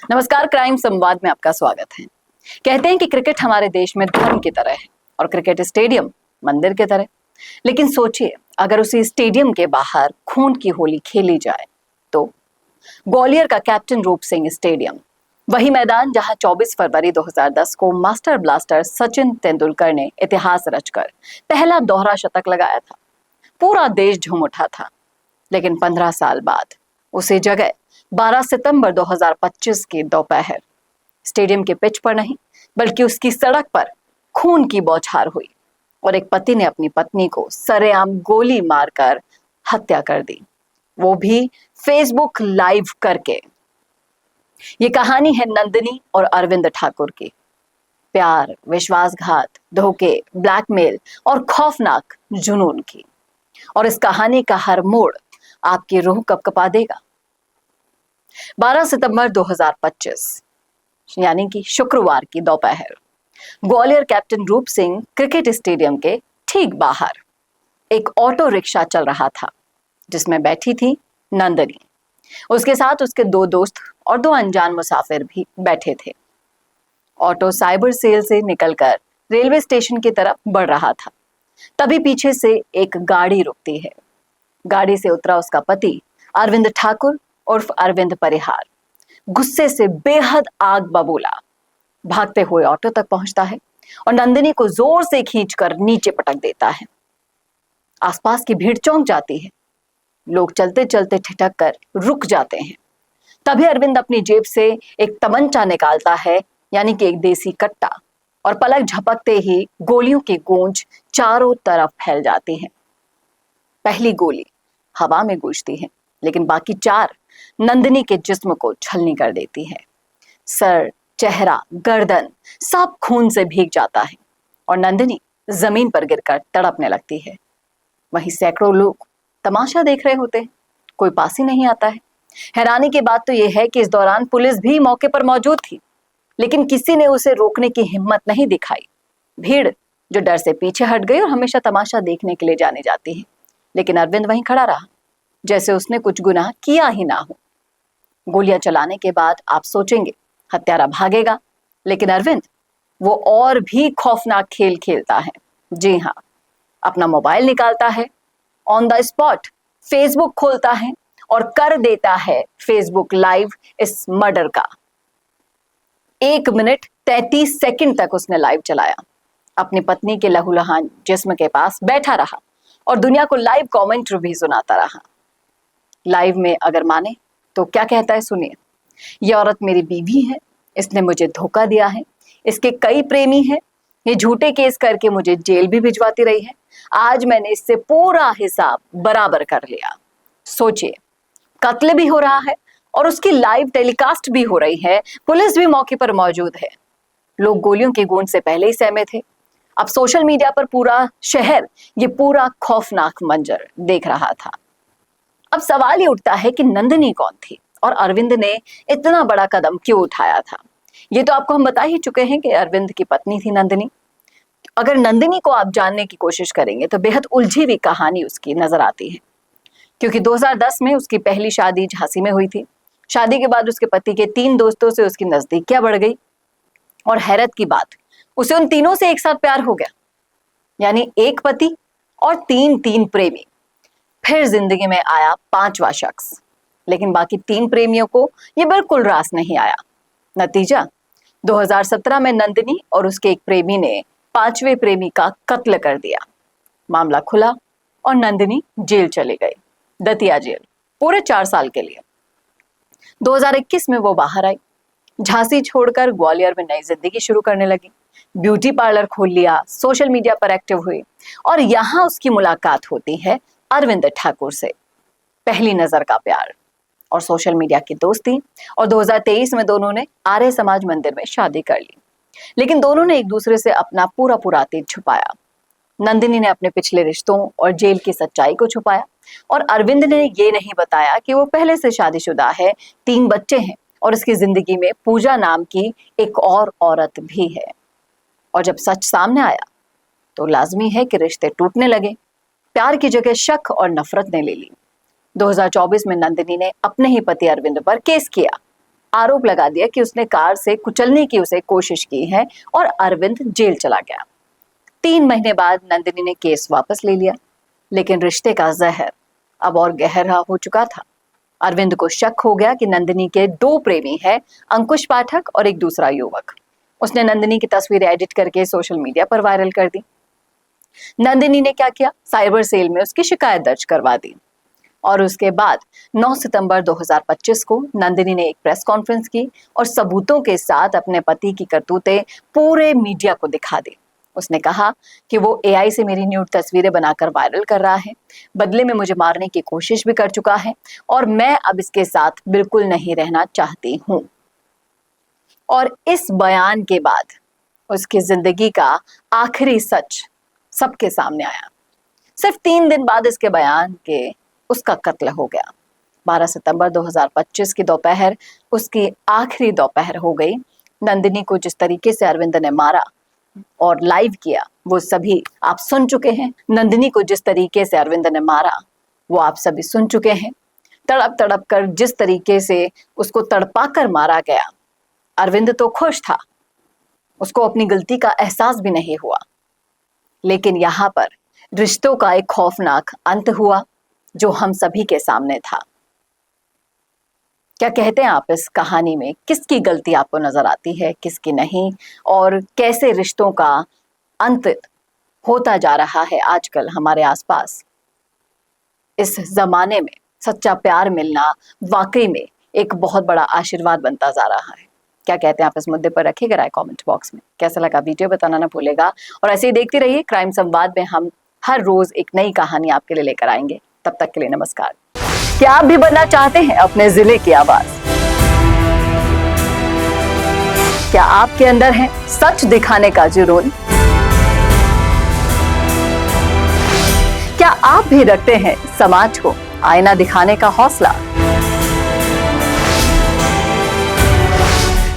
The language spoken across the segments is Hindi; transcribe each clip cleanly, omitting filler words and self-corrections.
नमस्कार, क्राइम संवाद में आपका स्वागत है। कहते हैं कि क्रिकेट हमारे देश में धर्म की तरह है और क्रिकेट स्टेडियम मंदिर की तरह। लेकिन सोचिए, अगर उसी स्टेडियम के बाहर खून की होली खेली जाए तो। ग्वालियर का कैप्टन रूप सिंह स्टेडियम, वही मैदान जहां 24 फरवरी 2010 को मास्टर ब्लास्टर सचिन तेंदुलकर ने इतिहास रचकर पहला दोहरा शतक लगाया था। पूरा देश झूम उठा था। लेकिन 15 साल बाद उसी जगह 12 सितंबर 2025 की दोपहर स्टेडियम के पिच पर नहीं बल्कि उसकी सड़क पर खून की बौछार हुई और एक पति ने अपनी पत्नी को सरेआम गोली मारकर हत्या कर दी, वो भी फेसबुक लाइव करके। ये कहानी है नंदिनी और अरविंद ठाकुर की। प्यार, विश्वासघात, धोखे, ब्लैकमेल और खौफनाक जुनून की। और इस कहानी का हर मोड़ आपकी रूह कपकपा देगा। 12 सितंबर 2025 यानी कि शुक्रवार की दोपहर ग्वालियर कैप्टन रूप सिंह क्रिकेट स्टेडियम के ठीक बाहर एक ऑटो रिक्शा चल रहा था जिसमें बैठी थी नंदिनी। उसके साथ उसके दो दोस्त और दो अनजान मुसाफिर भी बैठे थे। ऑटो साइबर सेल से निकलकर रेलवे स्टेशन की तरफ बढ़ रहा था। तभी पीछे से एक गाड़ी रुकती है। गाड़ी से उतरा उसका पति अरविंद ठाकुर उर्फ अरविंद परिहार गुस्से से बेहद आग बबूला भागते हुए ऑटो तक पहुंचता है और नंदिनी को जोर से खींचकर नीचे पटक देता है। आसपास की भीड़ चौंक जाती है। लोग चलते चलते ठिठक कर रुक जाते हैं। तभी अरविंद अपनी जेब से एक तमंचा निकालता है, यानी कि एक देसी कट्टा, और पलक झपकते ही गोलियों की गूंज चारों तरफ फैल जाती है। पहली गोली हवा में गूंजती है, लेकिन बाकी चार नंदिनी के जिस्म को छलनी कर देती है। सर, चेहरा, गर्दन सब खून से भीग जाता है और नंदिनी जमीन पर गिरकर तड़पने लगती है। वहीं सैकड़ों लोग तमाशा देख रहे होते हैं। कोई पास ही नहीं आता है। हैरानी की बात तो यह है कि इस दौरान पुलिस भी मौके पर मौजूद थी, लेकिन किसी ने उसे रोकने की हिम्मत नहीं दिखाई। भीड़ जो डर से पीछे हट गई और हमेशा तमाशा देखने के लिए जाने जाती है, लेकिन अरविंद वहीं खड़ा रहा जैसे उसने कुछ गुनाह किया ही ना हो। गोलियां चलाने के बाद आप सोचेंगे हत्यारा भागेगा, लेकिन अरविंद वो और भी खौफनाक खेल खेलता है। जी हाँ, अपना मोबाइल निकालता है, ऑन द स्पॉट फेसबुक खोलता है और कर देता है फेसबुक लाइव इस मर्डर का। 1 मिनट 33 सेकंड तक उसने लाइव चलाया। अपनी पत्नी के लहूलुहान जिस्म के पास बैठा रहा और दुनिया को लाइव कमेंट्री भी सुनाता रहा। लाइव में अगर माने तो क्या कहता है, सुनिए। ये औरत मेरी बीवी है, इसने मुझे धोखा दिया है, इसके कई प्रेमी हैं, ये झूठे केस करके मुझे जेल भी भिजवाती रही है। आज मैंने इससे पूरा हिसाब बराबर कर लिया। सोचिए, कत्ल भी हो रहा है और उसकी लाइव टेलीकास्ट भी हो रही है। पुलिस भी मौके पर मौजूद है। लोग गोलियों की गूंज से पहले ही सहमे थे। अब सोशल मीडिया पर पूरा शहर ये पूरा खौफनाक मंजर देख रहा था। अब सवाल ये उठता है कि नंदिनी कौन थी और अरविंद ने इतना बड़ा कदम क्यों उठाया था। ये तो आपको हम बता ही चुके हैं कि अरविंद की पत्नी थी नंदिनी। अगर नंदिनी को आप जानने की कोशिश करेंगे तो बेहद उलझी हुई कहानी उसकी नजर आती है, क्योंकि 2010 में उसकी पहली शादी झांसी में हुई थी। शादी के बाद उसके पति के 3 दोस्तों से उसकी नजदीकियां बढ़ गई और हैरत की बात, उसे उन तीनों से एक साथ प्यार हो गया। यानी एक पति और 3 प्रेमी। फिर जिंदगी में आया 5वां शख्स, लेकिन बाकी 3 प्रेमियों को यह बिल्कुल रास नहीं आया। नतीजा, 2017 में नंदिनी और उसके एक प्रेमी ने 5वें प्रेमी का कत्ल कर दिया। मामला खुला और नंदिनी जेल चली गई, दतिया जेल, पूरे 4 साल के लिए। 2021 में वो बाहर आई, झांसी छोड़कर ग्वालियर में नई जिंदगी शुरू करने लगी। ब्यूटी पार्लर खोल लिया, सोशल मीडिया पर एक्टिव हुई और यहां उसकी मुलाकात होती है अरविंद ठाकुर से। पहली नजर का प्यार और सोशल मीडिया की दोस्ती, और 2023 में दोनों ने आर्य समाज मंदिर में शादी कर ली। लेकिन दोनों ने एक दूसरे से अपना पूरा अतीत छुपाया। नंदिनी ने अपने पिछले रिश्तों और जेल की सच्चाई को छुपाया और अरविंद ने ये नहीं बताया कि वो पहले से शादीशुदा है, 3 बच्चे हैं और उसकी जिंदगी में पूजा नाम की एक और औरत भी है। और जब सच सामने आया तो लाजमी है कि रिश्ते टूटने लगे। प्यार की जगह शक और नफरत ने ले ली। 2024 में नंदिनी ने अपने ही पति अरविंद पर केस किया आरोप लगा दिया कि उसने कार से कुचलने की उसे कोशिश की है और अरविंद जेल चला गया। 3 महीने बाद नंदिनी ने केस वापस ले लिया, लेकिन रिश्ते का जहर अब और गहरा हो चुका था। अरविंद को शक हो गया कि नंदिनी के 2 प्रेमी हैं, अंकुश पाठक और एक दूसरा युवक। उसने नंदिनी की तस्वीरें एडिट करके सोशल मीडिया पर वायरल कर दी। नंदिनी ने क्या किया, साइबर सेल में उसकी शिकायत दर्ज करवा दी और उसके बाद 9 सितंबर 2025 को नंदिनी ने एक प्रेस कॉन्फ्रेंस की और सबूतों के साथ अपने पति की करतूतें पूरे मीडिया को दिखा दी। उसने कहा कि वो एआई से मेरी न्यूड तस्वीरें बनाकर वायरल कर रहा है, बदले में मुझे मारने की कोशिश भी कर चुका है और मैं अब इसके साथ बिल्कुल नहीं रहना चाहती हूं। और इस बयान के बाद उसकी जिंदगी का आखिरी सच सबके सामने आया। सिर्फ 3 दिन बाद इसके बयान के उसका कत्ल हो गया। 12 सितंबर 2025 की दोपहर उसकी आखिरी दोपहर हो गई। नंदिनी को जिस तरीके से अरविंद ने मारा और लाइव किया वो सभी आप सुन चुके हैं। नंदिनी को जिस तरीके से अरविंद ने मारा वो आप सभी सुन चुके हैं। तड़प तड़प कर जिस तरीके से उसको तड़पा कर मारा गया, अरविंद तो खुश था, उसको अपनी गलती का एहसास भी नहीं हुआ। लेकिन यहाँ पर रिश्तों का एक खौफनाक अंत हुआ जो हम सभी के सामने था। क्या कहते हैं आप इस कहानी में, किसकी गलती आपको नजर आती है, किसकी नहीं, और कैसे रिश्तों का अंत होता जा रहा है आजकल हमारे आसपास? इस जमाने में सच्चा प्यार मिलना वाकई में एक बहुत बड़ा आशीर्वाद बनता जा रहा है। क्या कहते हैं आप इस मुद्दे पर? रखिएगा राय कमेंट बॉक्स में। कैसा लगा वीडियो बताना ना भूलेगा और ऐसे ही देखते रहिए क्राइम संवाद में हम हर रोज एक नई कहानी आपके लिए लेकर आएंगे। तब तक के लिए नमस्कार। क्या आप भी बनना चाहते हैं अपने जिले की आवाज? क्या आपके अंदर है सच दिखाने का जुनून? क्या आप भी रखते हैं समाज को आईना दिखाने का हौसला?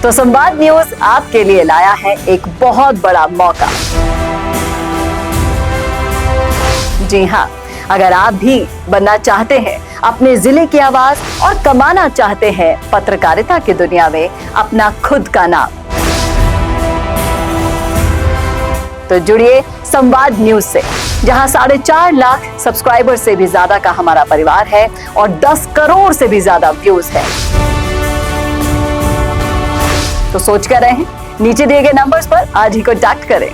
तो संवाद न्यूज आपके लिए लाया है एक बहुत बड़ा मौका। जी हाँ, अगर आप भी बनना चाहते हैं अपने जिले की आवाज और कमाना चाहते हैं पत्रकारिता की दुनिया में अपना खुद का नाम, तो जुड़िए संवाद न्यूज से, जहां 4.5 लाख सब्सक्राइबर से भी ज्यादा का हमारा परिवार है और 10 करोड़ से भी ज्यादा व्यूज है। तो सोच कर रहे हैं, नीचे दिए गए नंबर्स पर आज ही कॉन्टैक्ट करें।